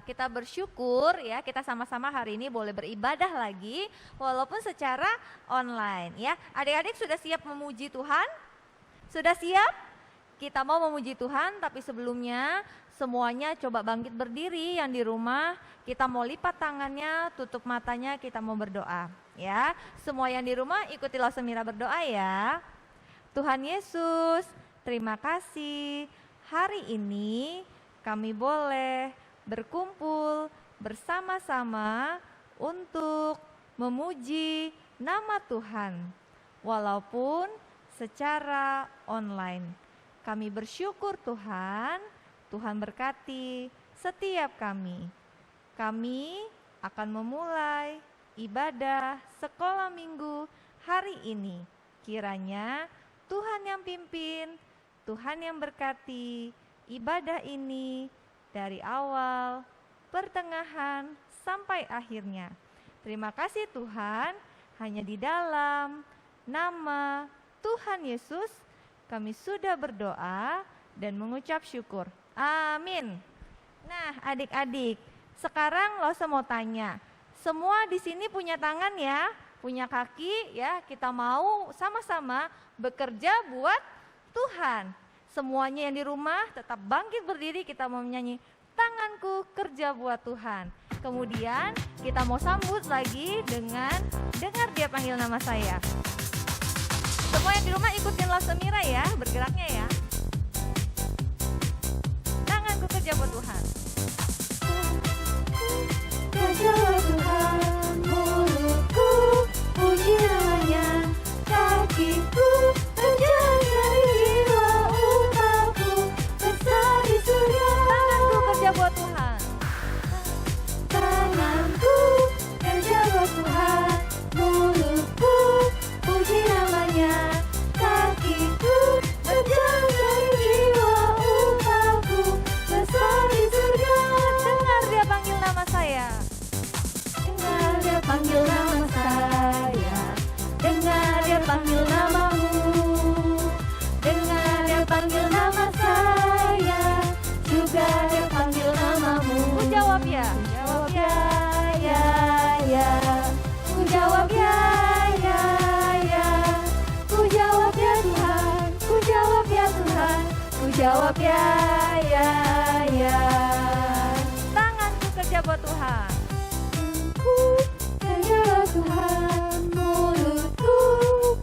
Kita bersyukur ya, kita sama-sama hari ini boleh beribadah lagi walaupun secara online ya. Adik-adik sudah siap memuji Tuhan? Sudah siap? Kita mau memuji Tuhan, tapi sebelumnya semuanya coba bangkit berdiri yang di rumah. Kita mau lipat tangannya, tutup matanya, kita mau berdoa ya. Semua yang di rumah ikutilah Semira berdoa ya. Tuhan Yesus, terima kasih hari ini kami boleh berkumpul bersama-sama untuk memuji nama Tuhan, walaupun secara online. Kami bersyukur Tuhan, Tuhan berkati setiap kami. Kami akan memulai ibadah sekolah minggu hari ini. Kiranya Tuhan yang pimpin, Tuhan yang berkati ibadah ini dari awal, pertengahan, sampai akhirnya. Terima kasih Tuhan, hanya di dalam nama Tuhan Yesus kami sudah berdoa dan mengucap syukur. Amin. Nah adik-adik, sekarang lo mau tanya, semua di sini punya tangan ya, punya kaki ya, kita mau sama-sama bekerja buat Tuhan. Semuanya yang di rumah tetap bangkit berdiri, kita mau menyanyi tanganku kerja buat Tuhan. Kemudian kita mau sambut lagi dengan dengar dia panggil nama saya. Semua yang di rumah ikutin Love Semira ya, bergeraknya ya. Tanganku kerja buat Tuhan. Kerja buat Tuhan, mulutku puji namanya, kakiku berjalan dari jiwa umatku besar di surga. Tanganku kerja buat Tuhan. Tanganku kerja buat Tuhan, mulutku puji namanya, kakiku berjalan dari jiwa umatku besar di surga. Dengar dia panggil nama saya. Dengar dia panggil nama saya, dengar dia panggil namamu, dengar dia panggil nama saya, juga dia panggil namamu. Ku jawab ya. Jawab ya, ya, ya. Ku jawab ya, ya, ya. Ku jawab ya Tuhan, ku jawab ya Tuhan, ku jawab ya, ya, ya. Tanganku kerja buat Tuhan. Ku kerja buat Tuhan, mulutku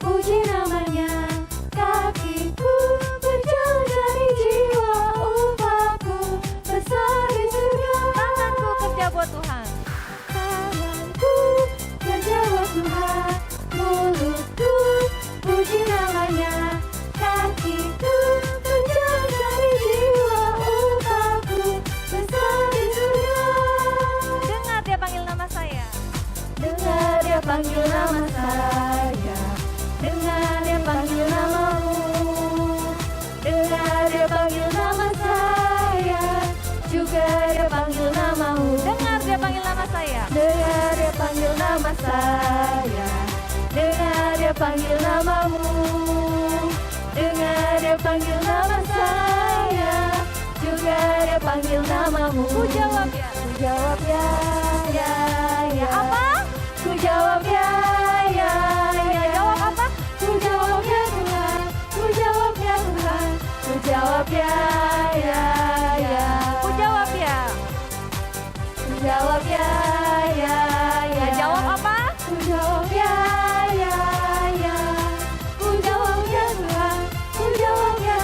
puji namanya, kakiku berjalan dari jiwa umatku besar di surga. Tanganku kerja buat Tuhan. Tanganku kerja buat Tuhan, mulutku puji namanya, kakiku berjalan dari jiwa umatku besar di surga. Dengar dia panggil nama saya. Dengar dia panggil nama saya, dengar dia panggil namamu, dengar dia panggil nama saya, juga dia panggil namamu. Dengar dia panggil nama saya. Dengar dia panggil nama saya, dengar dia panggil namamu, dengar dia panggil nama saya, juga dia panggil namamu. Ku jawab ya. Ku jawab ya, ya, ya. Apa? Ku jawab ya, ya, ya. Jawab apa? Ku jawab ya Tuhan, ku jawab ya Tuhan, ku jawab ya, ya, ya. Ku jawab ya. Ku jawab ya, ya, ya. Jawab apa? Ku jawab ya, ya, ya. Ku jawab ya Tuhan, ku jawab ya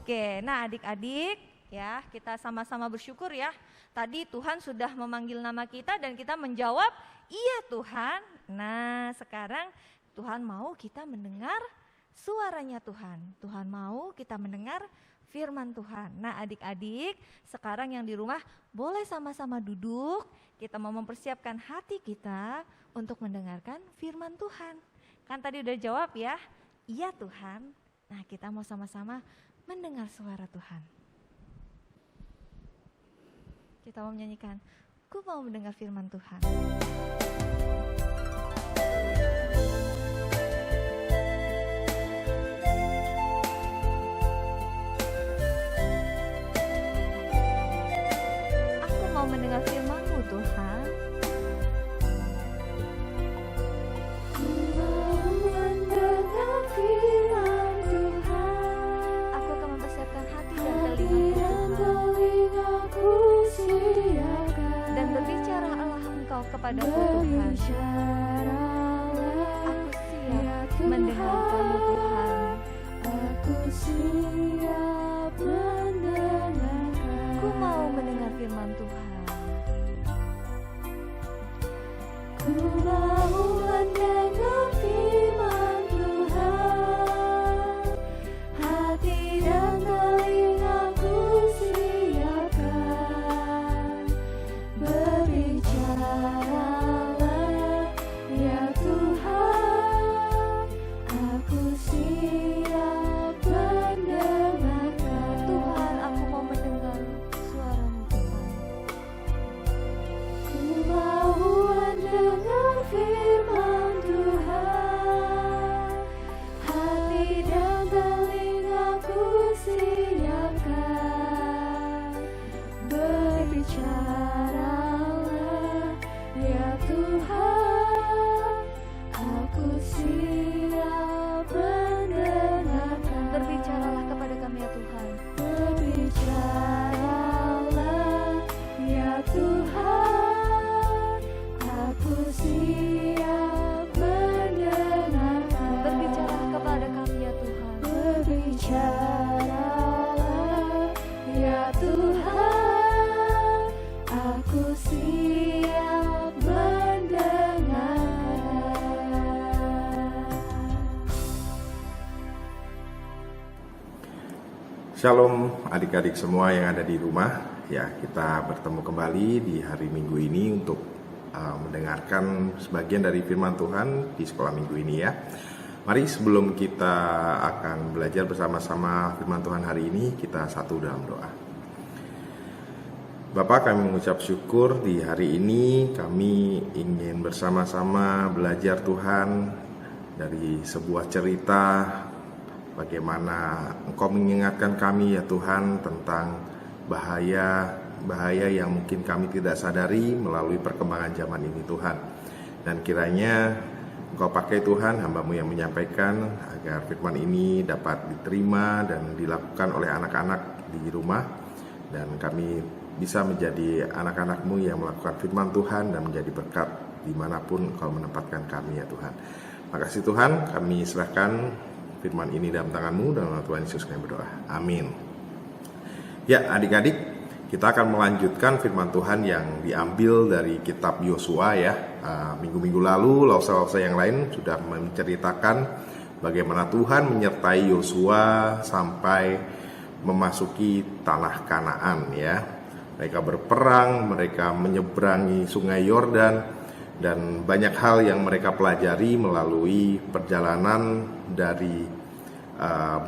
Oke, nah adik-adik ya, kita sama-sama bersyukur ya. Tadi Tuhan sudah memanggil nama kita dan kita menjawab, iya Tuhan. Nah sekarang Tuhan mau kita mendengar suaranya Tuhan. Tuhan mau kita mendengar firman Tuhan. Nah adik-adik, sekarang yang di rumah boleh sama-sama duduk. Kita mau mempersiapkan hati kita untuk mendengarkan firman Tuhan. Kan tadi udah jawab ya, iya Tuhan. Nah kita mau sama-sama mendengar suara Tuhan. Kita mau menyanyikan, ku mau mendengar firman Tuhan. Aku mau mendengar firman-Mu Tuhan. Ku mau mendengar firman Tuhan. Aku akan mempersiapkan hati dan telinga-Ku Tuhan. Dan berbicara Allah Engkau kepadaku Tuhan. Aku siap mendengar-Mu Tuhan. Aku siap mendengarkan. Ku mau mendengar firman Tuhan. Ku mau mendengar firman Tuhan. Hati dan telingaku siapkan. Berbicaralah ya Tuhan. Aku siap mendengarkan. Tuhan, aku mau mendengar suara-Mu Tuhan. Ku mau mendengar firman Tuhan. Hati dan telingaku siapkan. Berbicaralah ya Tuhan. Aku siap mendengarkan. Berbicaralah kepada kami ya Tuhan. Berbicaralah ya Tuhan. Aku siap mendengarkan. Berbicaralah kepada kami ya Tuhan. Berbicaralah ya Tuhan. Aku siap mendengarkan. Shalom adik-adik semua yang ada di rumah. Ya, kita bertemu kembali di hari Minggu ini untuk mendengarkan sebagian dari firman Tuhan di sekolah Minggu ini ya. Mari sebelum kita akan belajar bersama-sama firman Tuhan hari ini, kita satu dalam doa. Bapa, kami mengucap syukur di hari ini kami ingin bersama-sama belajar Tuhan dari sebuah cerita bagaimana Engkau mengingatkan kami ya Tuhan tentang bahaya yang mungkin kami tidak sadari melalui perkembangan zaman ini Tuhan. Dan kiranya Engkau pakai Tuhan hamba-Mu yang menyampaikan agar firman ini dapat diterima dan dilakukan oleh anak-anak di rumah. Dan kami bisa menjadi anak-anak-Mu yang melakukan firman Tuhan dan menjadi berkat dimanapun Engkau menempatkan kami ya Tuhan. Makasih Tuhan, kami serahkan firman ini dalam tangan-Mu, dalam nama Tuhan Yesus kami berdoa. Amin. Ya adik-adik, kita akan melanjutkan firman Tuhan yang diambil dari kitab Yosua ya. Minggu-minggu lalu, lausa-lausa yang lain sudah menceritakan bagaimana Tuhan menyertai Yosua sampai memasuki tanah Kanaan ya. Mereka berperang, mereka menyeberangi sungai Yordan, dan banyak hal yang mereka pelajari melalui perjalanan dari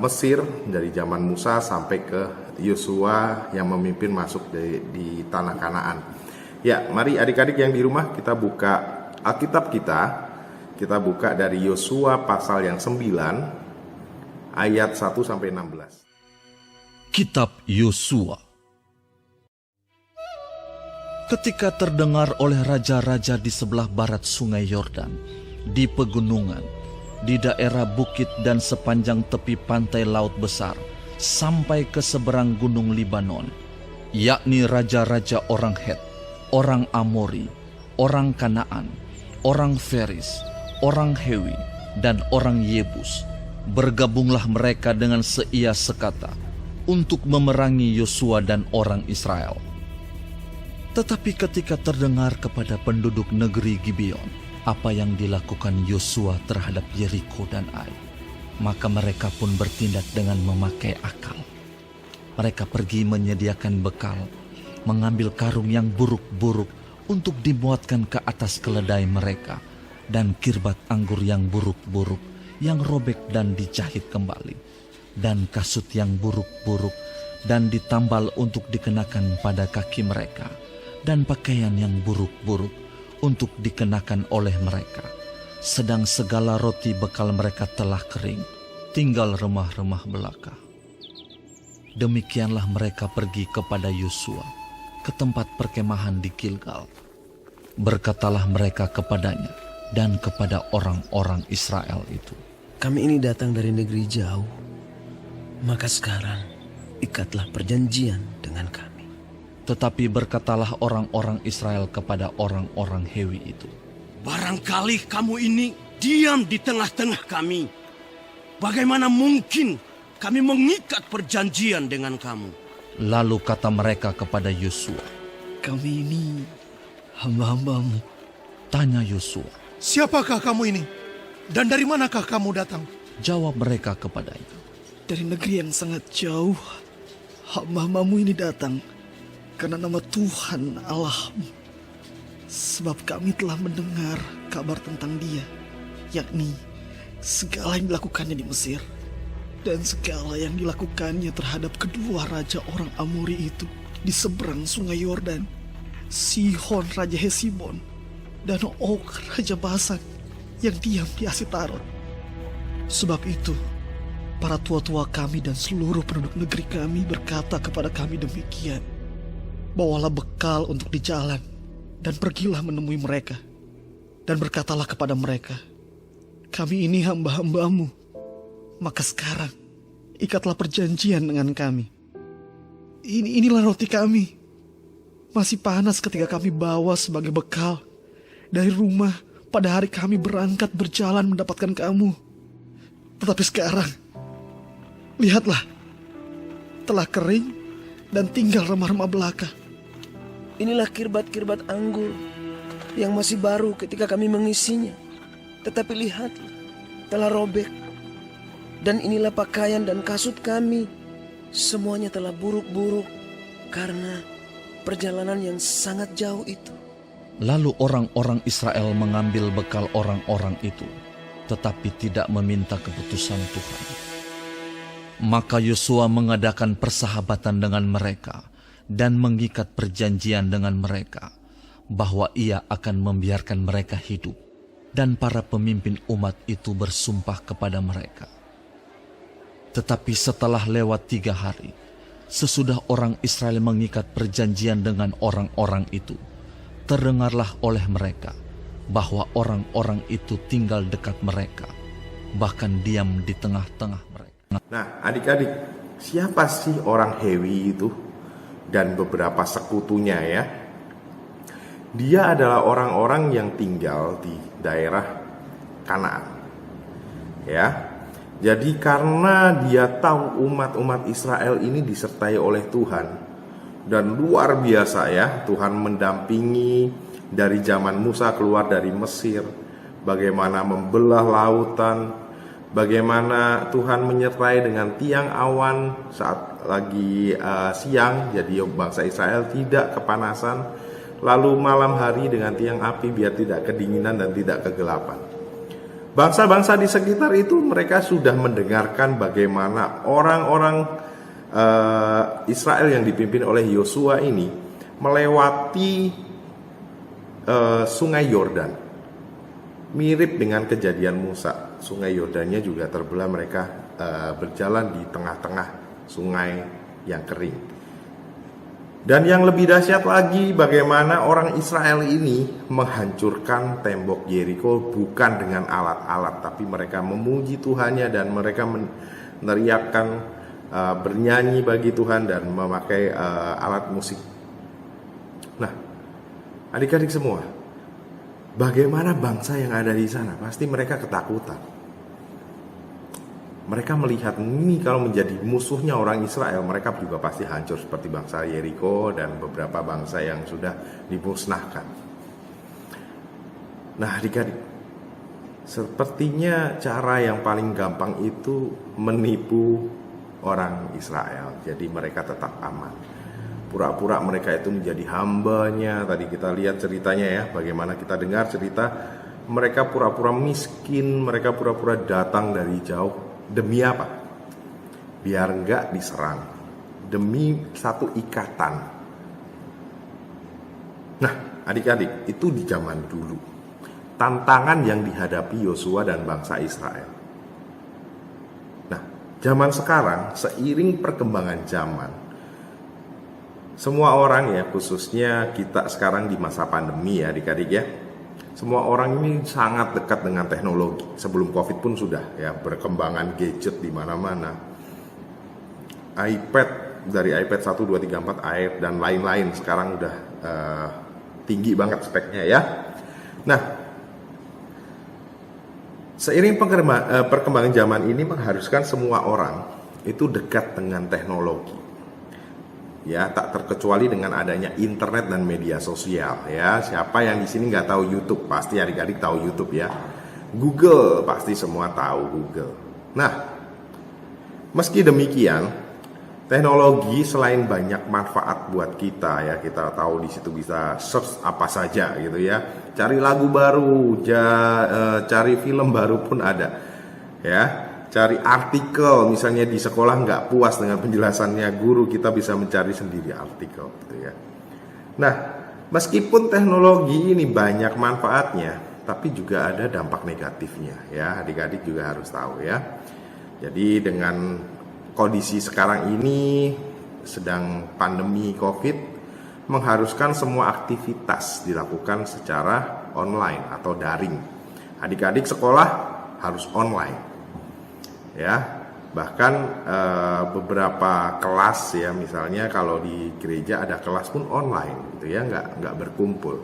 Mesir, dari zaman Musa sampai ke Yosua yang memimpin masuk di tanah Kanaan. Ya, mari adik-adik yang di rumah kita buka Alkitab kita. Kita buka dari Yosua pasal yang 9 ayat 1 sampai 16. Kitab Yosua. Ketika terdengar oleh raja-raja di sebelah barat sungai Yordan, di pegunungan, di daerah bukit dan sepanjang tepi pantai Laut Besar, sampai ke seberang gunung Libanon, yakni raja-raja orang Het, orang Amori, orang Kanaan, orang Feris, orang Hewi, dan orang Yebus. Bergabunglah mereka dengan seia sekata, untuk memerangi Yosua dan orang Israel. Tetapi ketika terdengar kepada penduduk negeri Gibeon apa yang dilakukan Yosua terhadap Yeriko dan Ai, maka mereka pun bertindak dengan memakai akal. Mereka pergi menyediakan bekal, mengambil karung yang buruk-buruk untuk dimuatkan ke atas keledai mereka, dan kirbat anggur yang buruk-buruk yang robek dan dijahit kembali, dan kasut yang buruk-buruk dan ditambal untuk dikenakan pada kaki mereka, dan pakaian yang buruk-buruk untuk dikenakan oleh mereka. Sedang segala roti bekal mereka telah kering, tinggal remah-remah belaka. Demikianlah mereka pergi kepada Yosua ke tempat perkemahan di Gilgal. Berkatalah mereka kepadanya dan kepada orang-orang Israel itu, Kami ini datang dari negeri jauh, maka sekarang ikatlah perjanjian dengan kami. Tetapi berkatalah orang-orang Israel kepada orang-orang Hewi itu, Barangkali kamu ini diam di tengah-tengah kami. Bagaimana mungkin kami mengikat perjanjian dengan kamu? lalu kata mereka kepada Yosua. Kami ini hamba-hambamu. Tanya Yosua. Siapakah kamu ini? Dan dari manakah kamu datang? Jawab mereka kepadanya. Dari negeri yang sangat jauh, hamba-hambamu ini datang karena nama Tuhan Allahmu. Sebab kami telah mendengar kabar tentang dia, yakni segala yang dilakukannya di Mesir, dan segala yang dilakukannya terhadap kedua raja orang Amori itu di seberang sungai Yordan, Sihon Raja Hesibon, dan Og Raja Basan yang diam di Asitarot. Sebab itu, para tua-tua kami dan seluruh penduduk negeri kami berkata kepada kami demikian, bawalah bekal untuk di jalan, dan pergilah menemui mereka. Dan berkatalah kepada mereka, kami ini hamba-hambamu, maka sekarang ikatlah perjanjian dengan kami. Inilah roti kami, masih panas ketika kami bawa sebagai bekal dari rumah pada hari kami berangkat berjalan mendapatkan kamu. Tetapi sekarang, lihatlah, telah kering dan tinggal remah-remah belaka. Inilah kirbat-kirbat anggur yang masih baru ketika kami mengisinya. Tetapi lihatlah, telah robek. Dan inilah pakaian dan kasut kami, semuanya telah buruk-buruk karena perjalanan yang sangat jauh itu. Lalu orang-orang Israel mengambil bekal orang-orang itu, tetapi tidak meminta keputusan Tuhan. Maka Yosua mengadakan persahabatan dengan mereka dan mengikat perjanjian dengan mereka, bahwa ia akan membiarkan mereka hidup, dan para pemimpin umat itu bersumpah kepada mereka. Tetapi setelah lewat 3 hari, sesudah orang Israel mengikat perjanjian dengan orang-orang itu, terdengarlah oleh mereka bahwa orang-orang itu tinggal dekat mereka, bahkan diam di tengah-tengah mereka. Nah, adik-adik, siapa sih orang Hewi itu dan beberapa sekutunya ya? Dia adalah orang-orang yang tinggal di daerah Kanaan. Ya. Jadi karena dia tahu umat-umat Israel ini disertai oleh Tuhan, dan luar biasa ya, Tuhan mendampingi dari zaman Musa keluar dari Mesir, bagaimana membelah lautan, bagaimana Tuhan menyertai dengan tiang awan saat lagi siang, jadi bangsa Israel tidak kepanasan, lalu malam hari dengan tiang api biar tidak kedinginan dan tidak kegelapan. Bangsa-bangsa di sekitar itu mereka sudah mendengarkan bagaimana orang-orang Israel yang dipimpin oleh Yosua ini melewati sungai Yordan. Mirip dengan kejadian Musa, sungai Yordannya juga terbelah, mereka berjalan di tengah-tengah sungai yang kering. Dan yang lebih dahsyat lagi, bagaimana orang Israel ini menghancurkan tembok Yeriko bukan dengan alat-alat, tapi mereka memuji Tuhannya dan mereka meneriakkan, bernyanyi bagi Tuhan dan memakai alat musik. Nah, adik-adik semua, bagaimana bangsa yang ada di sana? Pasti mereka ketakutan. Mereka melihat ini kalau menjadi musuhnya orang Israel, mereka juga pasti hancur seperti bangsa Yeriko dan beberapa bangsa yang sudah dimusnahkan. Nah, adik-adik, sepertinya cara yang paling gampang itu menipu orang Israel. Jadi mereka tetap aman. Pura-pura mereka itu menjadi hambanya. Tadi kita lihat ceritanya ya, bagaimana kita dengar cerita mereka pura-pura miskin, mereka pura-pura datang dari jauh. Demi apa? Biar enggak diserang. Demi satu ikatan. Nah, adik-adik, itu di zaman dulu. Tantangan yang dihadapi Yosua dan bangsa Israel. Nah, zaman sekarang, seiring perkembangan zaman, semua orang ya, khususnya kita sekarang di masa pandemi ya adik-adik ya, semua orang ini sangat dekat dengan teknologi. Sebelum COVID pun sudah ya, perkembangan gadget di mana-mana. iPad, dari iPad 1, 2, 3, 4, Air dan lain-lain sekarang udah tinggi banget speknya ya. Nah, seiring perkembangan zaman ini mengharuskan semua orang itu dekat dengan teknologi. Ya, tak terkecuali dengan adanya internet dan media sosial ya. Siapa yang di sini nggak tahu YouTube? Pasti adik-adik tahu YouTube ya. Google, pasti semua tahu Google. Nah, meski demikian, teknologi selain banyak manfaat buat kita ya, kita tahu di situ bisa search apa saja gitu ya. Cari lagu baru, cari film baru pun ada ya. Cari artikel, misalnya di sekolah nggak puas dengan penjelasannya guru, kita bisa mencari sendiri artikel gitu ya. Nah, meskipun teknologi ini banyak manfaatnya, tapi juga ada dampak negatifnya ya, adik-adik juga harus tahu ya. Jadi dengan kondisi sekarang ini sedang pandemi COVID, mengharuskan semua aktivitas dilakukan secara online atau daring. Adik-adik sekolah harus online. Ya, bahkan beberapa kelas ya, misalnya kalau di gereja ada kelas pun online gitu ya, nggak berkumpul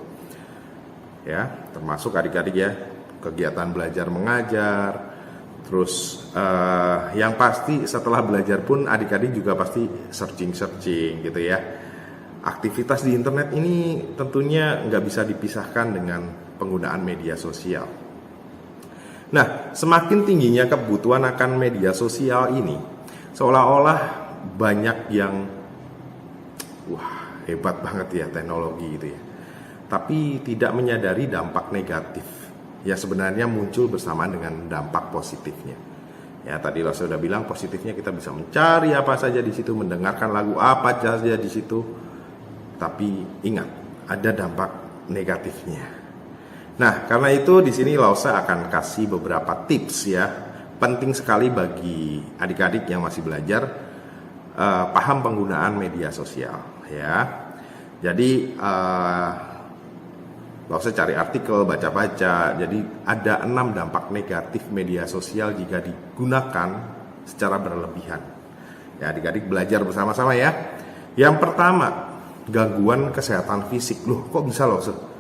ya, termasuk adik-adik ya, kegiatan belajar mengajar. Terus yang pasti setelah belajar pun adik-adik juga pasti searching gitu ya. Aktivitas di internet ini tentunya nggak bisa dipisahkan dengan penggunaan media sosial. Nah, semakin tingginya kebutuhan akan media sosial ini, seolah-olah banyak yang wah, hebat banget ya teknologi gitu ya, tapi tidak menyadari dampak negatif ya, sebenarnya muncul bersamaan dengan dampak positifnya. Ya, tadi lo sudah bilang positifnya kita bisa mencari apa saja di situ, mendengarkan lagu apa saja di situ. Tapi ingat, ada dampak negatifnya. Nah, karena itu di sini Lause akan kasih beberapa tips ya, penting sekali bagi adik-adik yang masih belajar paham penggunaan media sosial ya. Jadi Lause cari artikel, baca-baca. Jadi ada 6 dampak negatif media sosial jika digunakan secara berlebihan. Ya, adik-adik belajar bersama-sama ya. Yang pertama, gangguan kesehatan fisik. Loh, kok bisa Lause?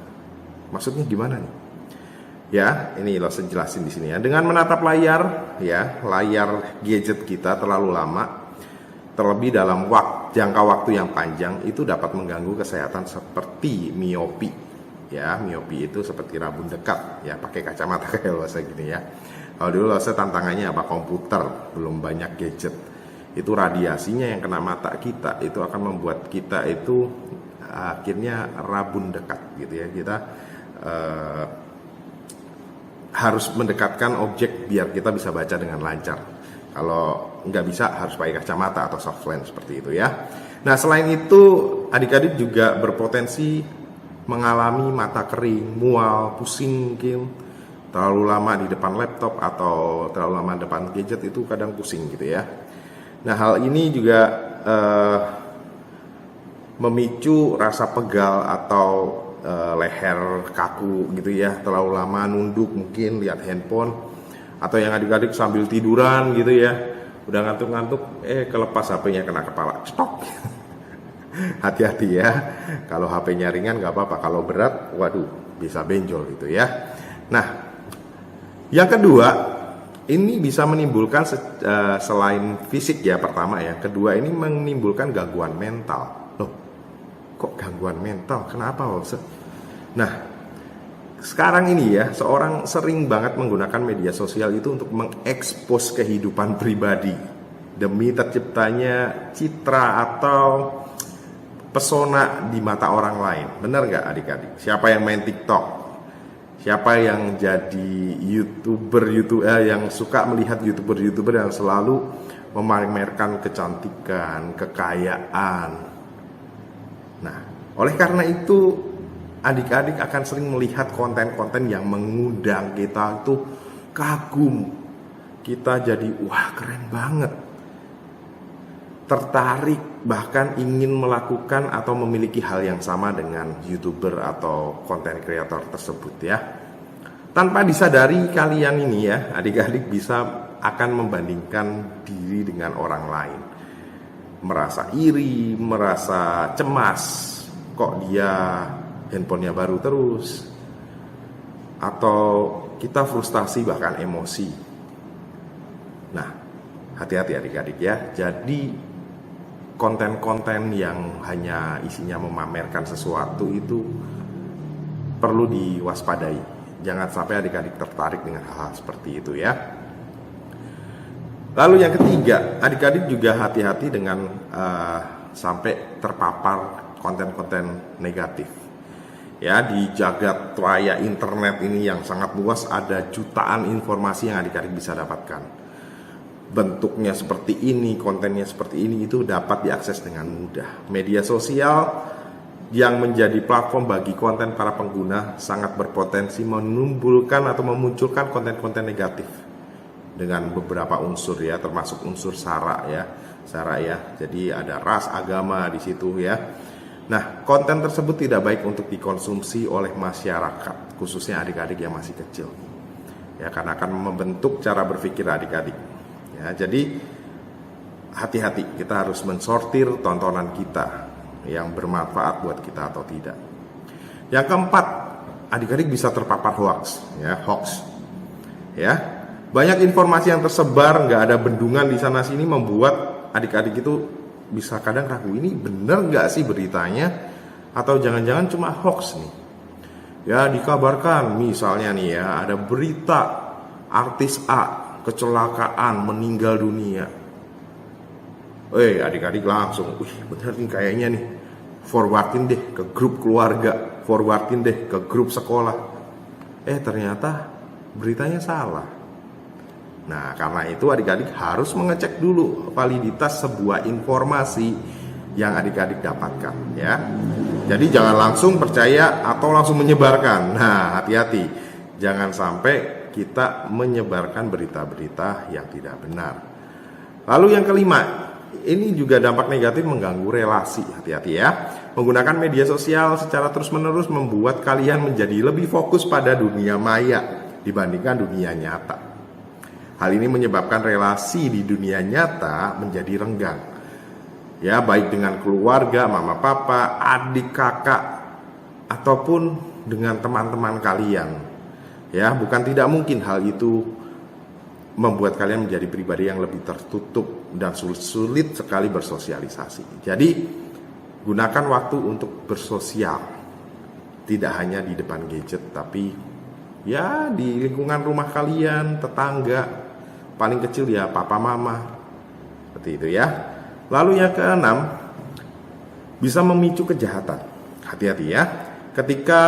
Maksudnya gimana nih? Ya, ini Lause jelasin di sini ya. Dengan menatap layar gadget kita terlalu lama, terlebih dalam jangka waktu yang panjang, itu dapat mengganggu kesehatan seperti miopi. Ya, miopi itu seperti rabun dekat. Ya, pakai kacamata kayak Lause gini ya. Kalau dulu Lause tantangannya apa? Komputer, belum banyak gadget. Itu radiasinya yang kena mata kita, itu akan membuat kita itu akhirnya rabun dekat gitu ya. Kita harus mendekatkan objek biar kita bisa baca dengan lancar. Kalau nggak bisa harus pakai kacamata atau soft lens seperti itu ya. Nah, selain itu adik-adik juga berpotensi mengalami mata kering, mual, pusing mungkin. Terlalu lama di depan laptop atau terlalu lama di depan gadget itu kadang pusing gitu ya. Nah, hal ini juga memicu rasa pegal atau leher kaku gitu ya, terlalu lama nunduk mungkin lihat handphone, atau yang adik-adik sambil tiduran gitu ya, udah ngantuk-ngantuk kelepas HP-nya kena kepala, stok. Hati-hati ya, kalau HP-nya ringan nggak apa-apa, kalau berat waduh bisa benjol gitu ya. Nah, yang kedua ini bisa menimbulkan selain fisik ya pertama ya, kedua ini menimbulkan gangguan mental. Loh, kok gangguan mental? Kenapa? Nah, sekarang ini ya, seorang sering banget menggunakan media sosial itu untuk mengekspos kehidupan pribadi demi terciptanya citra atau pesona di mata orang lain. Benar nggak adik-adik? Siapa yang main TikTok? Siapa yang jadi YouTuber yang suka melihat YouTuber yang selalu memamerkan kecantikan, kekayaan. Nah, oleh karena itu adik-adik akan sering melihat konten-konten yang mengundang kita tuh kagum. Kita jadi wah keren banget. Tertarik bahkan ingin melakukan atau memiliki hal yang sama dengan YouTuber atau konten kreator tersebut ya. Tanpa disadari kalian ini ya, adik-adik bisa akan membandingkan diri dengan orang lain. Merasa iri, merasa cemas, kok dia handphonenya baru terus. Atau kita frustasi bahkan emosi. Nah, hati-hati adik-adik ya. Jadi konten-konten yang hanya isinya memamerkan sesuatu itu perlu diwaspadai. Jangan sampai adik-adik tertarik dengan hal-hal seperti itu ya. Lalu yang ketiga, adik-adik juga hati-hati dengan sampai terpapar konten-konten negatif. Ya, di jagat raya internet ini yang sangat luas ada jutaan informasi yang adik-adik bisa dapatkan. Bentuknya seperti ini, kontennya seperti ini, itu dapat diakses dengan mudah. Media sosial yang menjadi platform bagi konten para pengguna sangat berpotensi menimbulkan atau memunculkan konten-konten negatif dengan beberapa unsur ya, termasuk unsur sara ya. Jadi ada ras, agama di situ ya. Nah, konten tersebut tidak baik untuk dikonsumsi oleh masyarakat, khususnya adik-adik yang masih kecil. Ya, karena akan membentuk cara berpikir adik-adik. Ya, jadi hati-hati, kita harus mensortir tontonan kita yang bermanfaat buat kita atau tidak. Yang keempat, adik-adik bisa terpapar hoax. Ya, banyak informasi yang tersebar, nggak ada bendungan di sana sini membuat adik-adik itu bisa kadang ragu, ini bener nggak sih beritanya? Atau jangan-jangan cuma hoax nih? Ya, dikabarkan misalnya nih ya, ada berita artis A kecelakaan meninggal dunia. Adik-adik langsung, bener nih kayaknya nih, forwardin deh ke grup keluarga, forwardin deh ke grup sekolah. Ternyata beritanya salah. Nah, karena itu adik-adik harus mengecek dulu validitas sebuah informasi yang adik-adik dapatkan ya. Jadi jangan langsung percaya atau langsung menyebarkan. Nah, hati-hati, jangan sampai kita menyebarkan berita-berita yang tidak benar. Lalu yang kelima, ini juga dampak negatif mengganggu relasi. Hati-hati ya. Menggunakan media sosial secara terus-menerus membuat kalian menjadi lebih fokus pada dunia maya dibandingkan dunia nyata. Hal ini menyebabkan relasi di dunia nyata menjadi renggang. Ya, baik dengan keluarga, mama papa, adik kakak, ataupun dengan teman-teman kalian. Ya, bukan tidak mungkin hal itu membuat kalian menjadi pribadi yang lebih tertutup dan sulit sekali bersosialisasi. Jadi, gunakan waktu untuk bersosial. Tidak hanya di depan gadget, tapi ya di lingkungan rumah kalian, tetangga, paling kecil ya papa mama. Seperti itu ya. Lalu yang keenam, bisa memicu kejahatan. Hati-hati ya. Ketika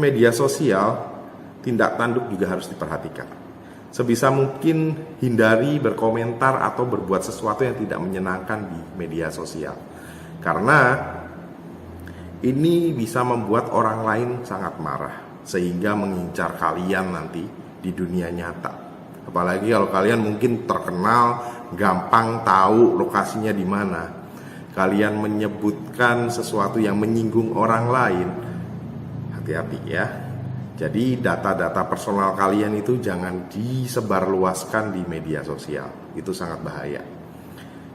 media sosial, tindak tanduk juga harus diperhatikan. Sebisa mungkin hindari berkomentar atau berbuat sesuatu yang tidak menyenangkan di media sosial. Karena ini bisa membuat orang lain sangat marah, sehingga mengincar kalian nanti di dunia nyata. Apalagi kalau kalian mungkin terkenal, gampang tahu lokasinya di mana. Kalian menyebutkan sesuatu yang menyinggung orang lain, hati-hati ya. Jadi data-data personal kalian itu jangan disebarluaskan di media sosial. Itu sangat bahaya.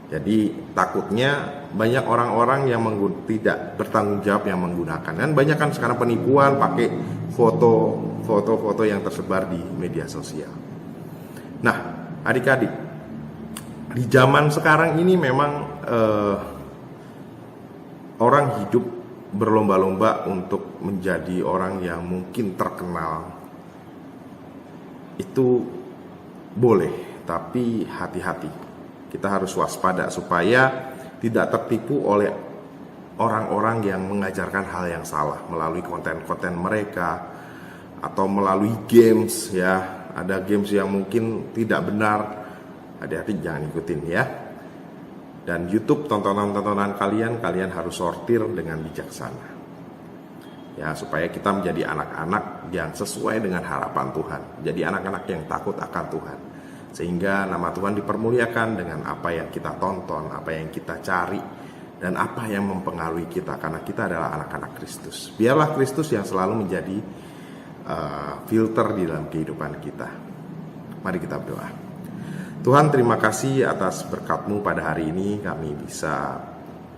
Jadi takutnya banyak orang-orang yang tidak bertanggung jawab yang menggunakan. Dan banyak kan sekarang penipuan pakai foto-foto yang tersebar di media sosial. Nah, Adik-adik, di zaman sekarang ini memang orang hidup berlomba-lomba untuk menjadi orang yang mungkin terkenal. Itu boleh, tapi hati-hati. Kita harus waspada supaya tidak tertipu oleh orang-orang yang mengajarkan hal yang salah melalui konten-konten mereka atau melalui games ya. Ada games yang mungkin tidak benar. Adik-adik jangan ikutin ya. Dan YouTube tontonan-tontonan kalian harus sortir dengan bijaksana. Ya, supaya kita menjadi anak-anak yang sesuai dengan harapan Tuhan. Jadi anak-anak yang takut akan Tuhan. Sehingga nama Tuhan dipermuliakan dengan apa yang kita tonton, apa yang kita cari, dan apa yang mempengaruhi kita. Karena kita adalah anak-anak Kristus. Biarlah Kristus yang selalu menjadi filter di dalam kehidupan kita. Mari kita berdoa. Tuhan, terima kasih atas berkat-Mu pada hari ini. Kami bisa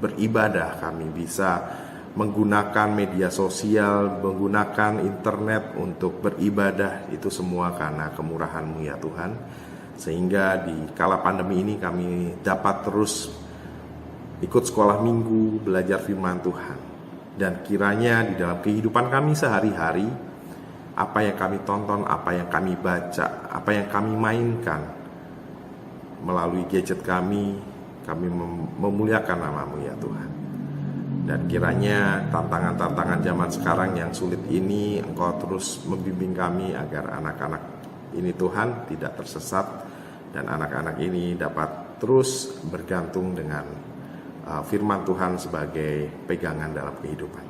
beribadah, kami bisa menggunakan media sosial, menggunakan internet untuk beribadah. Itu semua karena kemurahan-Mu ya Tuhan. Sehingga di kala pandemi ini kami dapat terus ikut sekolah minggu, belajar firman Tuhan. Dan kiranya di dalam kehidupan kami sehari-hari, apa yang kami tonton, apa yang kami baca, apa yang kami mainkan melalui gadget kami memuliakan nama-Mu ya Tuhan. Dan kiranya tantangan-tantangan zaman sekarang yang sulit ini Engkau terus membimbing kami agar anak-anak ini Tuhan tidak tersesat dan anak-anak ini dapat terus bergantung dengan firman Tuhan sebagai pegangan dalam kehidupan.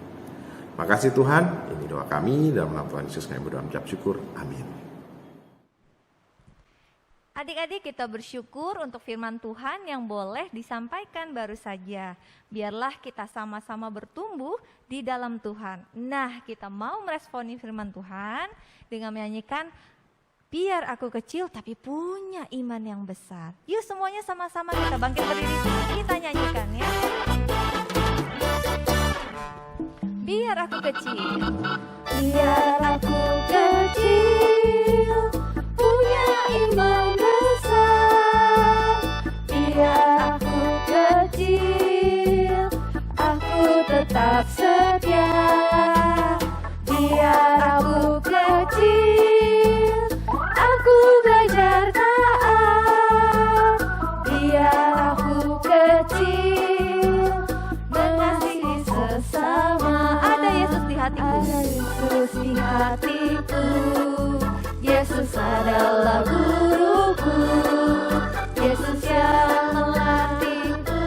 Makasih Tuhan, ini doa kami dalam nama Tuhan Yesus kami berdoa mengucap syukur. Amin. Adik-adik, kita bersyukur untuk firman Tuhan yang boleh disampaikan baru saja. Biarlah kita sama-sama bertumbuh di dalam Tuhan. Nah, kita mau meresponi firman Tuhan dengan menyanyikan Biar Aku Kecil Tapi Punya Iman Yang Besar. Yuk semuanya sama-sama kita bangkit berdiri, kita nyanyikan ya. Biar aku kecil, Biar aku kecil, punya iman besar. Biar aku kecil, aku tetap setia. Biar aku kecil, aku belajar taat. Biar aku kecil, mengasihi sesama. ada Yesus di hatiku. Ada Yesus di hatiku. Yesus adalah guruku. Yesus yang melatihku.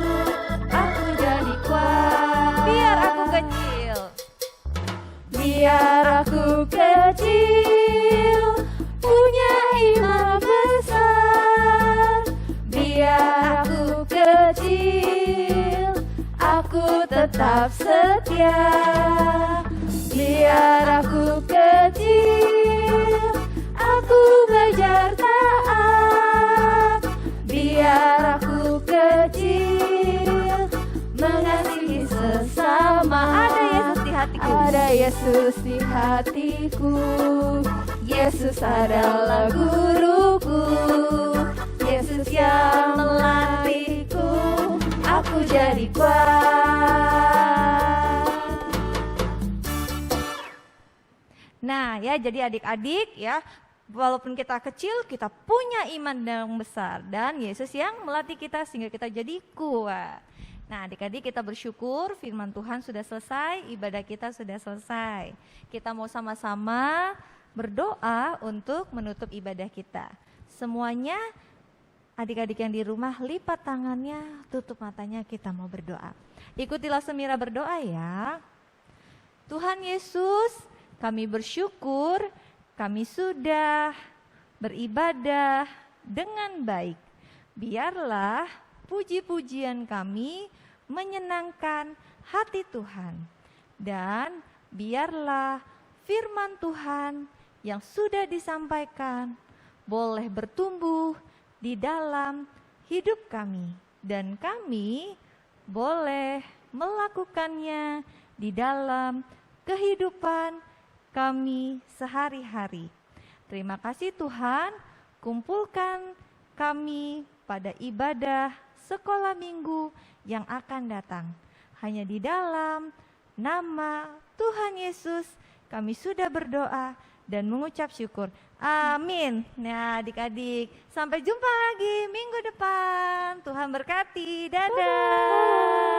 Aku jadi kuat. Biar aku kecil, Biar aku kecil, punya iman besar. Biar aku kecil, aku tetap setia. Biar aku kecil, aku belajar taat. Biar aku kecil, mengasihi sesama. ada Yesus di hatiku. Ada Yesus di hatiku. Yesus adalah guruku. Yesus yang melatihku. Aku jadi kuat. Nah ya, jadi adik-adik ya, walaupun kita kecil, kita punya iman yang besar. Dan Yesus yang melatih kita sehingga kita jadi kuat. Nah adik-adik, kita bersyukur firman Tuhan sudah selesai, ibadah kita sudah selesai. Kita mau sama-sama berdoa untuk menutup ibadah kita. Semuanya adik-adik yang di rumah lipat tangannya, tutup matanya, kita mau berdoa. Ikutilah Semira berdoa ya. Tuhan Yesus, kami bersyukur kami sudah beribadah dengan baik. Biarlah puji-pujian kami menyenangkan hati Tuhan. Dan biarlah firman Tuhan yang sudah disampaikan boleh bertumbuh di dalam hidup kami. Dan kami boleh melakukannya di dalam kehidupan kami sehari-hari. Terima kasih Tuhan, kumpulkan kami pada ibadah sekolah minggu yang akan datang. Hanya di dalam nama Tuhan Yesus kami sudah berdoa dan mengucap syukur. Amin. Nah adik-adik, sampai jumpa lagi minggu depan. Tuhan berkati. Dadah.